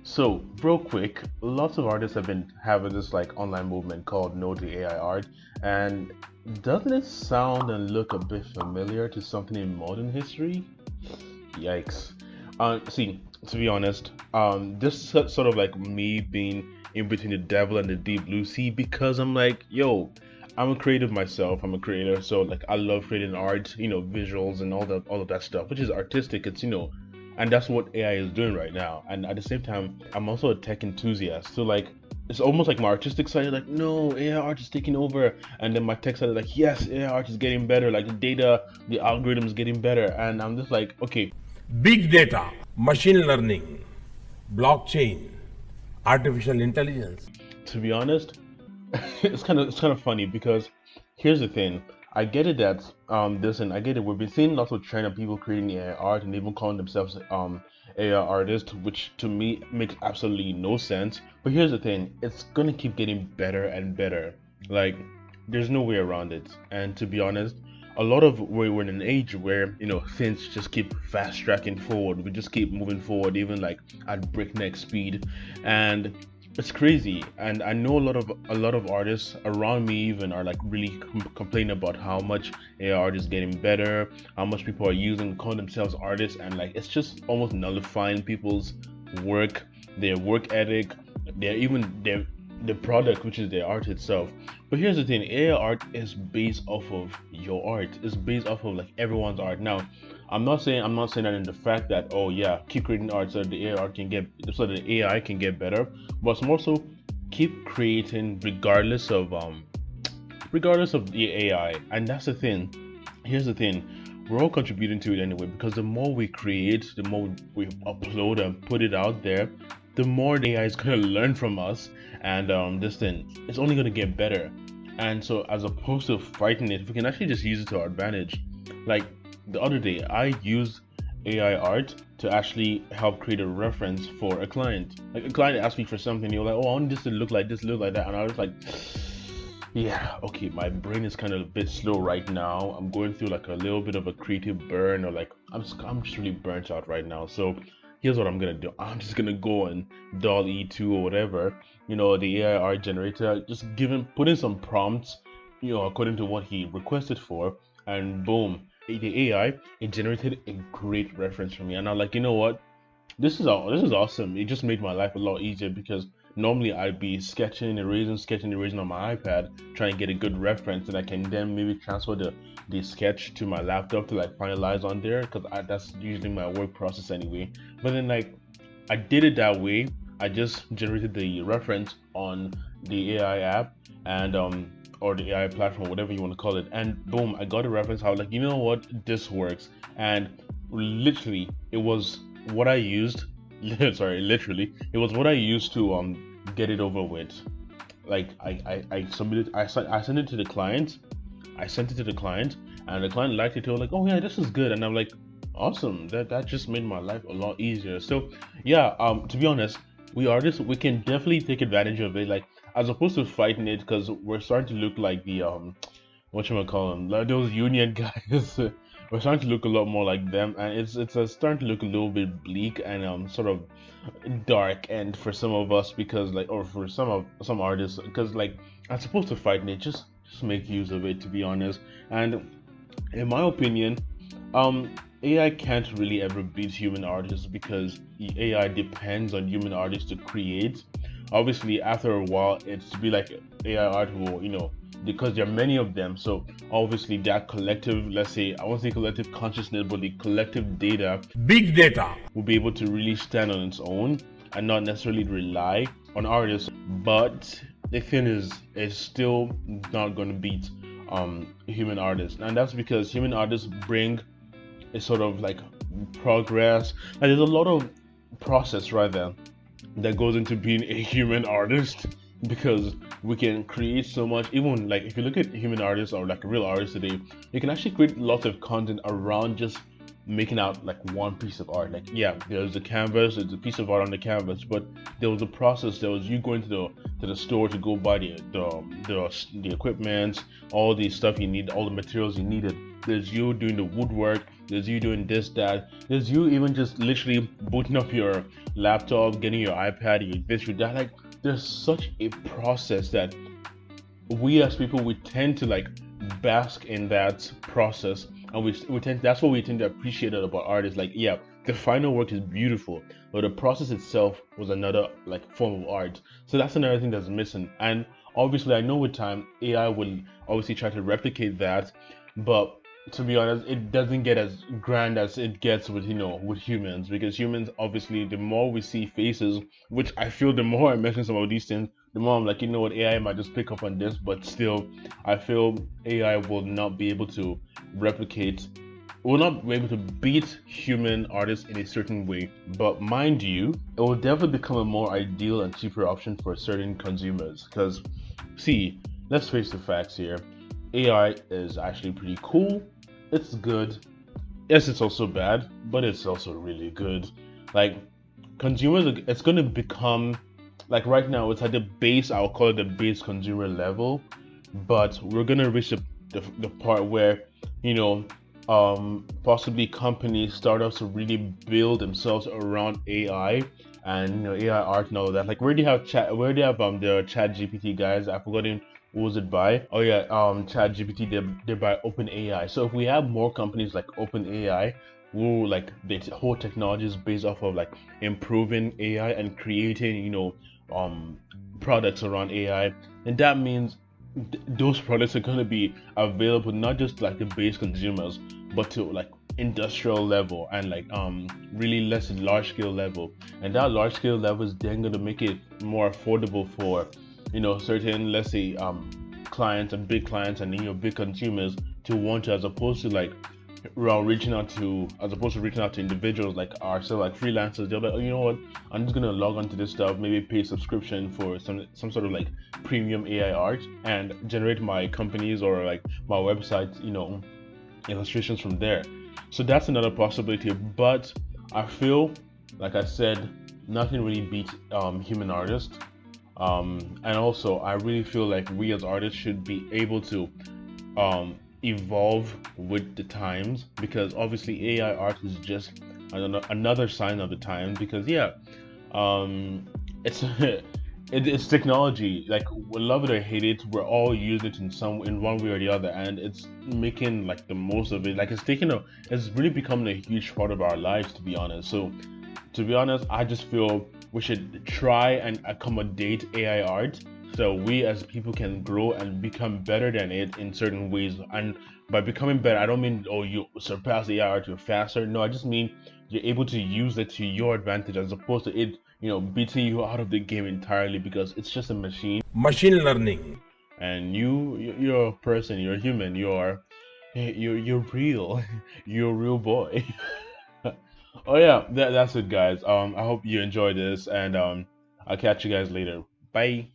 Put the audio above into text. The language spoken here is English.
So, real quick, lots of artists have been having this like online movement called No to AI art, and doesn't it sound and look a bit familiar to something in modern history? Yikes. See, to be honest, sort of like me being in between the devil and the deep blue sea because I'm like, yo, I'm a creative myself. I'm a creator, so like I love creating art, visuals and all of that stuff, which is artistic. And that's what AI is doing right now. And at the same time, I'm also a tech enthusiast, so like. It's almost like my artistic side is like, no, AI art is taking over, and then my tech side is like, yes, AI art is getting better, like the data, the algorithm is getting better, and I'm just like, okay, Big data, machine learning, blockchain, artificial intelligence. to be honest, it's kind of funny because here's the thing. I get it that listen, I get it. We've been seeing lots of trend of people creating AI art and even calling themselves AI artists, which to me makes absolutely no sense. But here's the thing, it's gonna keep getting better and better. Like there's no way around it. And to be honest, a lot of we're in an age where things just keep fast tracking forward. We just keep moving forward, even like at breakneck speed, and it's crazy. And I know a lot of artists around me even are like really complaining about how much AI art is getting better, how much people are using call themselves artists, and like it's just almost nullifying people's work, their work ethic, their the product, which is the art itself. But here's the thing, AI art is based off of your art. It's based off of like everyone's art. Now, I'm not saying that in the fact that, oh yeah, keep creating art so that the AI art can get so that the AI can get better, but it's more so keep creating regardless of the AI. And that's the thing. Here's the thing. We're all contributing to it anyway because the more we create, the more we upload and put it out there, the more the AI is gonna learn from us, and this thing it's only gonna get better. And so, as opposed to fighting it, we can actually just use it to our advantage. Like the other day, I used AI art to actually help create a reference for a client. Like a client asked me for something, you're like, oh, I want this to look like this, look like that, and I was like, yeah, okay, my brain is kind of a bit slow right now. I'm going through like a little bit of a creative burn, or like I'm just really burnt out right now. So here's what I'm gonna do. I'm just gonna go on DALL-E 2 or whatever, the AI art generator, just put in some prompts, according to what he requested for, and boom, the AI it generated a great reference for me. And I'm like, you know what? This is awesome. It just made my life a lot easier because normally I'd be sketching, erasing on my iPad, trying to get a good reference, and I can then maybe transfer the sketch to my laptop to like finalize on there because that's usually my work process anyway. But then like I did it that way. I just generated the reference on the AI app and or the AI platform, whatever you want to call it, and boom, I got a reference. I was like, you know what, this works, and literally, it was what I used. Sorry, literally, it was what I used to get it over with. Like I submitted, I sent it to the client, I sent it to the client, and the client liked it. They were like, "Oh yeah, this is good," and I'm like, "Awesome! That just made my life a lot easier." So yeah, to be honest, we artists we can definitely take advantage of it. Like as opposed to fighting it, because we're starting to look like the what you call them, like those union guys. We're starting to look a lot more like them, and it's starting to look a little bit bleak and sort of dark end for some of us because like or for some artists because like as opposed to fighting it, just make use of it to be honest. And in my opinion, AI can't really ever beat human artists because the AI depends on human artists to create. Obviously, after a while, it's to be like AI art will, because there are many of them. So obviously, that collective, let's say, I won't say collective consciousness, but the collective data Big data, will be able to really stand on its own and not necessarily rely on artists. But the thing is, it's still not going to beat human artists, and that's because human artists bring a sort of like progress. And there's a lot of process rather that goes into being a human artist because we can create so much. Even like if you look at human artists or like real artists today, you can actually create lots of content around just making out like one piece of art. Like yeah, there's a canvas, there's a piece of art on the canvas, but there was a process. There was you going to the store to go buy the equipment, all the stuff you need, all the materials you needed. There's you doing the woodwork, there's you doing this, that, there's you even just literally booting up your laptop, getting your iPad, your this, your that. Like, there's such a process that we as people, we tend to like bask in that process, and we tend, that's what we tend to appreciate about art. Is like, yeah, the final work is beautiful, but the process itself was another like form of art. So that's another thing that's missing. And obviously, I know with time AI will obviously try to replicate that, but to be honest, it doesn't get as grand as it gets with, with humans, because humans, obviously, the more we see faces, which I feel the more I mention some of these things, the more I'm like, you know what, AI might just pick up on this, but still, I feel AI will not be able to replicate, will not be able to beat human artists in a certain way. But mind you, it will definitely become a more ideal and cheaper option for certain consumers. Because, see, let's face the facts here. AI is actually pretty cool. It's good. Yes, it's also bad, but it's also really good. Like, consumers, it's gonna become, like, right now it's at the base, I'll call it the base consumer level, but we're gonna reach the part where, you know possibly companies, startups will really build themselves around AI, and AI art and all of that. Like, where do you have the Chat GPT guys? I've forgotten who was it by. Oh yeah, Chat GPT, they're by OpenAI. So if we have more companies like OpenAI, who, like, the whole technology is based off of like improving AI and creating products around AI, and that means those products are going to be available not just like the base consumers, but to like industrial level, and like really less large scale level. And that large scale level is then going to make it more affordable for certain, let's say, clients and big clients, and big consumers to want to, as opposed to like reaching out to individuals like ourselves, like freelancers. They're like, oh, you know what, I'm just gonna log onto this stuff, maybe pay subscription for some sort of like premium AI art, and generate my companies or like my website illustrations from there. So that's another possibility. But I feel, like I said, nothing really beats human artists. And also, I really feel like we as artists should be able to evolve with the times, because obviously AI art is just another sign of the times. Because yeah, it's it's technology. Like, we love it or hate it, we're all using it in one way or the other, and it's making like the most of it. Like, it's really becoming a huge part of our lives, to be honest. So to be honest, I just feel we should try and accommodate AI art, so we as people can grow and become better than it in certain ways. And by becoming better, I don't mean, oh, you surpass AI art, you're faster. No, I just mean you're able to use it to your advantage, as opposed to it, beating you out of the game entirely, because it's just a machine. Machine learning. And you're a person, you're a human, you're real, you're a real boy. Oh yeah, that's it, guys. I hope you enjoyed this, and I'll catch you guys later. Bye.